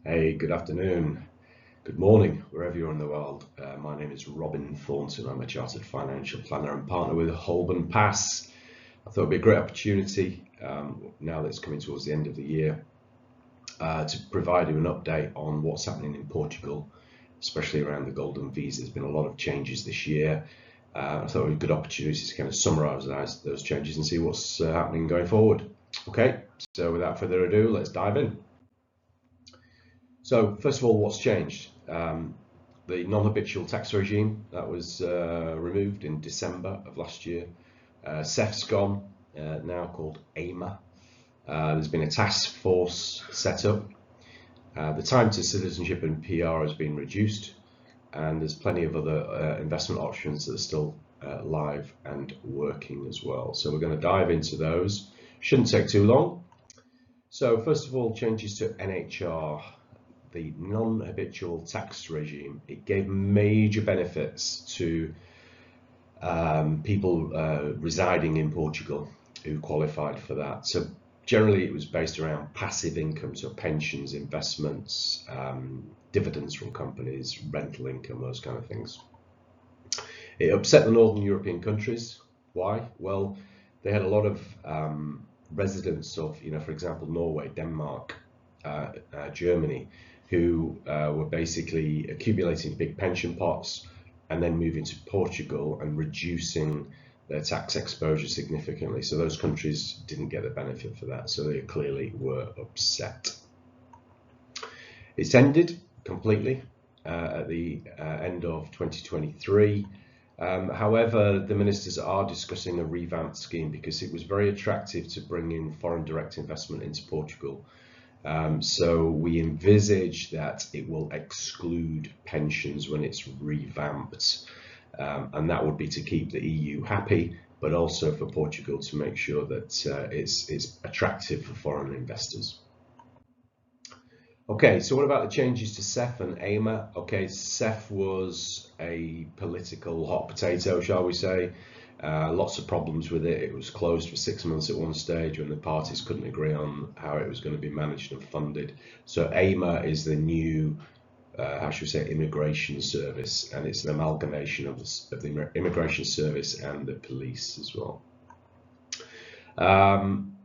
Hey, good afternoon, good morning, wherever you're in the world. My name is Robin Thornton. I'm a chartered financial planner and partner with Holborn Pass. I thought it'd be a great opportunity, now that it's coming towards the end of the year, to provide you an update on what's happening in Portugal, especially around the Golden Visa. There's been a lot of changes this year. I thought it was a good opportunity to kind of summarise those changes and see what's happening going forward. Okay, so without further ado, let's dive in. So first of all, what's changed? The non-habitual tax regime that was removed in December of last year. CEF's gone, now called AIMA. There's been a task force set up. The time to citizenship and PR has been reduced, and there's plenty of other investment options that are still live and working as well. So we're going to dive into those. Shouldn't take too long. So first of all, changes to NHR. The non-habitual tax regime, it gave major benefits to people residing in Portugal who qualified for that. So generally it was based around passive income, so pensions, investments, dividends from companies, rental income, those kind of things. It upset the Northern European countries. Why? Well, they had a lot of residents of, for example, Norway, Denmark, Germany, who were basically accumulating big pension pots and then moving to Portugal and reducing their tax exposure significantly. So those countries didn't get the benefit for that, so they clearly were upset. It's ended completely at the end of 2023. However, the ministers are discussing a revamped scheme because it was very attractive to bring in foreign direct investment into Portugal. So we envisage that it will exclude pensions when it's revamped, and that would be to keep the EU happy, but also for Portugal to make sure that it's attractive for foreign investors. Okay, so what about the changes to CEF and AIMA? Okay, CEF was a political hot potato, shall we say. Lots of problems with it. It was closed for 6 months at one stage when the parties couldn't agree on how it was going to be managed and funded. So AIMA is the new, how should we say, immigration service, and it's an amalgamation of the immigration service and the police as well.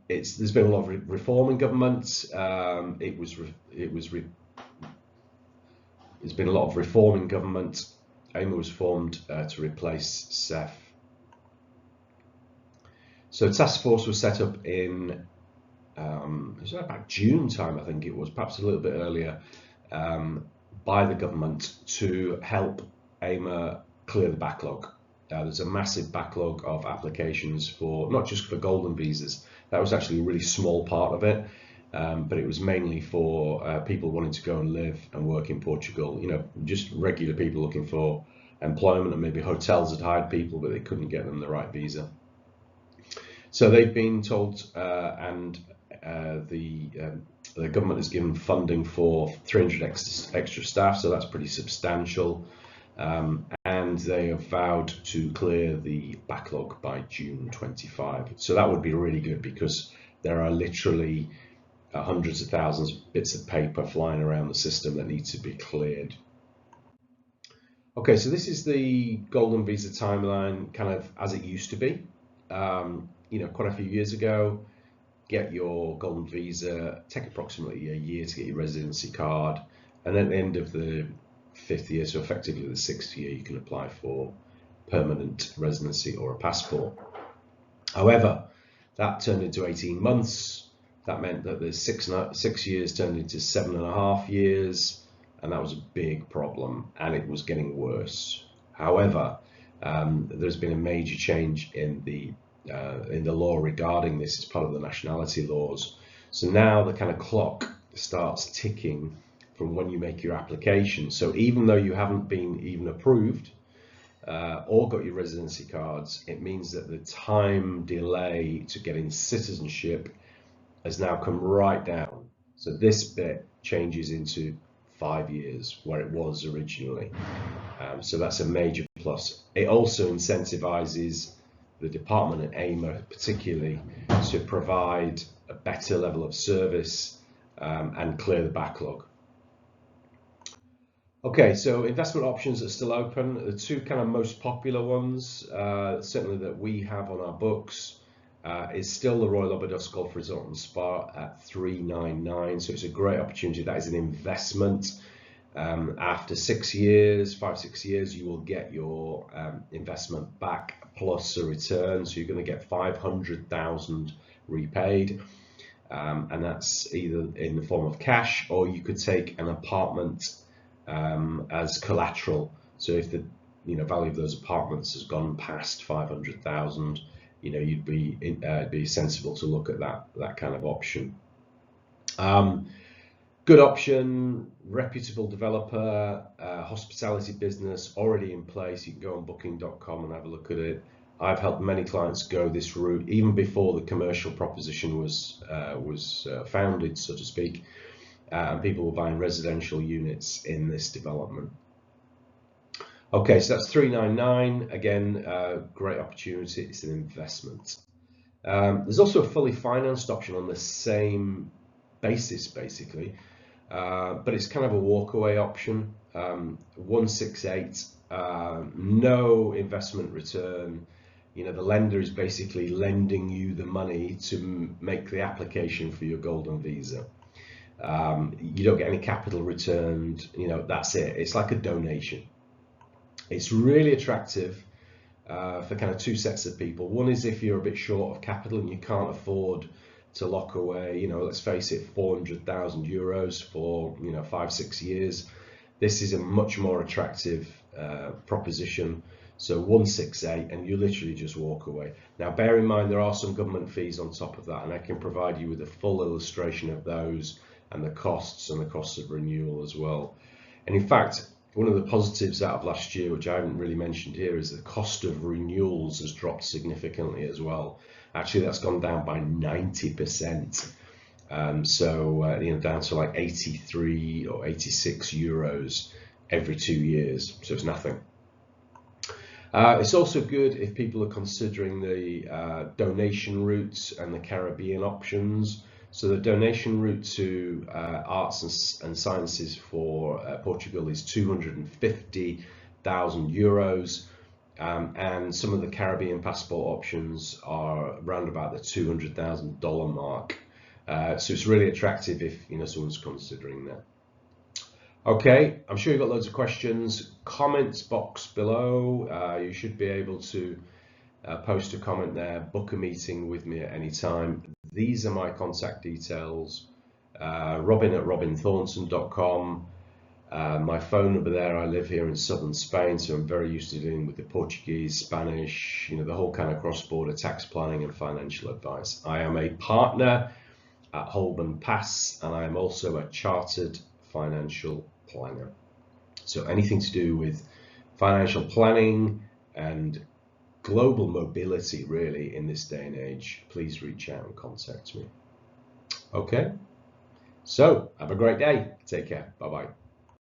There's been a lot of reform in government. There's been a lot of reform in government. AIMA was formed to replace CEF. So Taskforce was set up in it was about June time, I think it was, perhaps a little bit earlier, by the government to help AIMA clear the backlog. There's a massive backlog of applications for, not just for golden visas, that was actually a really small part of it, but it was mainly for people wanting to go and live and work in Portugal, just regular people looking for employment, and maybe hotels had hired people but they couldn't get them the right visa. So they've been told, and the government has given funding for 300 extra staff, so that's pretty substantial. And they have vowed to clear the backlog by June 25. So that would be really good because there are literally hundreds of thousands of bits of paper flying around the system that need to be cleared. Okay, so this is the Golden Visa timeline kind of as it used to be. Quite a few years ago, get your Golden Visa, take approximately a year to get your residency card, and at the end of the 5th year, so effectively the 6th year, you can apply for permanent residency or a passport. However, that turned into 18 months. That meant that the 6 years turned into 7.5 years, and that was a big problem, and it was getting worse. However, there's been a major change in the law regarding this as part of the nationality laws. So now the kind of clock starts ticking from when you make your application. So even though you haven't been even approved or got your residency cards, it means that the time delay to getting citizenship has now come right down. So this bit changes into 5 years where it was originally. So that's a major plus. It also incentivizes the department at AIMA particularly to provide a better level of service and clear the backlog. Okay, so investment options are still open. The two kind of most popular ones, certainly that we have on our books, is still the Royal Obidos Golf Resort and Spa at 399. So it's a great opportunity. That is an investment. After 6 years, 5-6 years, you will get your investment back plus a return. So you're going to get 500,000 repaid. And that's either in the form of cash, or you could take an apartment as collateral. So if the value of those apartments has gone past 500,000, you'd be sensible to look at that kind of option. Good option, reputable developer, hospitality business already in place. You can go on booking.com and have a look at it. I've helped many clients go this route even before the commercial proposition was founded, so to speak. And people were buying residential units in this development. Okay, so that's 399. Again, great opportunity. It's an investment. There's also a fully financed option on the same basis, basically, but it's kind of a walkaway option. 168, no investment return. The lender is basically lending you the money to make the application for your Golden Visa. You don't get any capital returned, that's it. It's like a donation. It's really attractive for kind of two sets of people. One is if you're a bit short of capital and you can't afford to lock away, let's face it, 400,000 euros for 5-6 years. This is a much more attractive proposition. So 168, and you literally just walk away. Now bear in mind there are some government fees on top of that, and I can provide you with a full illustration of those and the costs of renewal as well. And in fact, one of the positives out of last year, which I haven't really mentioned here, is the cost of renewals has dropped significantly as well. Actually, that's gone down by 90%. Down to like 83 or 86 euros every 2 years. So it's nothing. It's also good if people are considering the donation routes and the Caribbean options. So the donation route to arts and sciences for Portugal is 250,000 euros. And some of the Caribbean passport options are around about the $200,000 mark. So it's really attractive if someone's considering that. Okay, I'm sure you've got loads of questions. Comments box below. You should be able to post a comment there, book a meeting with me at any time. These are my contact details. Robin@robinthornton.com. My phone number there. I live here in southern Spain, so I'm very used to dealing with the Portuguese, Spanish, the whole kind of cross-border tax planning and financial advice. I am a partner at Holborn Pass, and I am also a chartered financial planner. So anything to do with financial planning and global mobility really in this day and age, please reach out and contact me. Okay, so have a great day. Take care. Bye-bye.